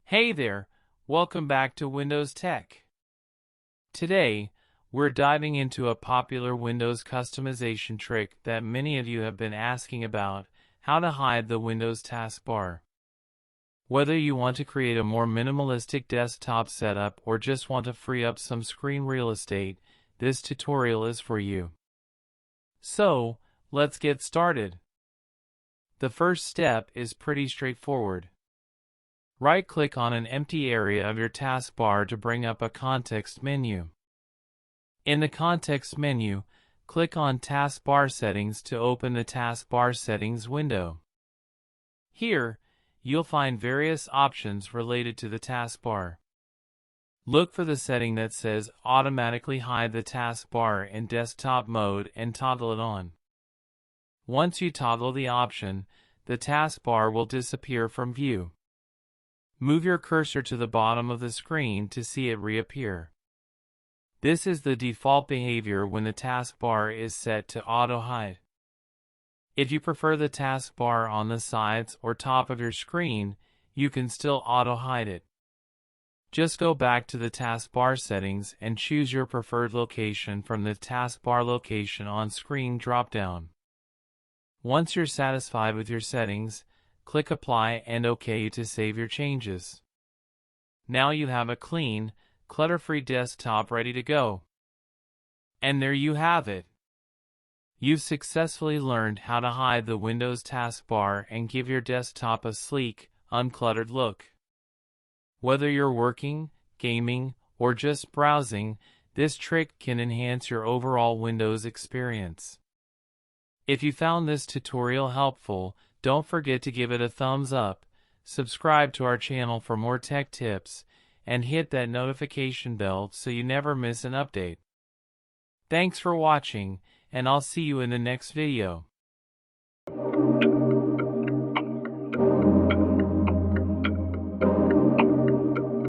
Hey there, welcome back to Windowz Tech. Today, we're diving into a popular Windows customization trick that many of you have been asking about: how to hide the Windows taskbar. Whether you want to create a more minimalistic desktop setup or just want to free up some screen real estate, this tutorial is for you. So, let's get started. The first step is pretty straightforward. Right-click on an empty area of your taskbar to bring up a context menu. In the context menu, click on Taskbar Settings to open the Taskbar Settings window. Here, you'll find various options related to the taskbar. Look for the setting that says Automatically Hide the Taskbar in Desktop Mode and toggle it on. Once you toggle the option, the taskbar will disappear from view. Move your cursor to the bottom of the screen to see it reappear. This is the default behavior when the taskbar is set to auto-hide. If you prefer the taskbar on the sides or top of your screen, you can still auto-hide it. Just go back to the taskbar settings and choose your preferred location from the taskbar location on screen drop-down. Once you're satisfied with your settings, click Apply and OK to save your changes. Now you have a clean, clutter-free desktop ready to go. And there you have it. You've successfully learned how to hide the Windows taskbar and give your desktop a sleek, uncluttered look. Whether you're working, gaming, or just browsing, this trick can enhance your overall Windows experience. If you found this tutorial helpful, don't forget to give it a thumbs up, subscribe to our channel for more tech tips, and hit that notification bell so you never miss an update. Thanks for watching, and I'll see you in the next video.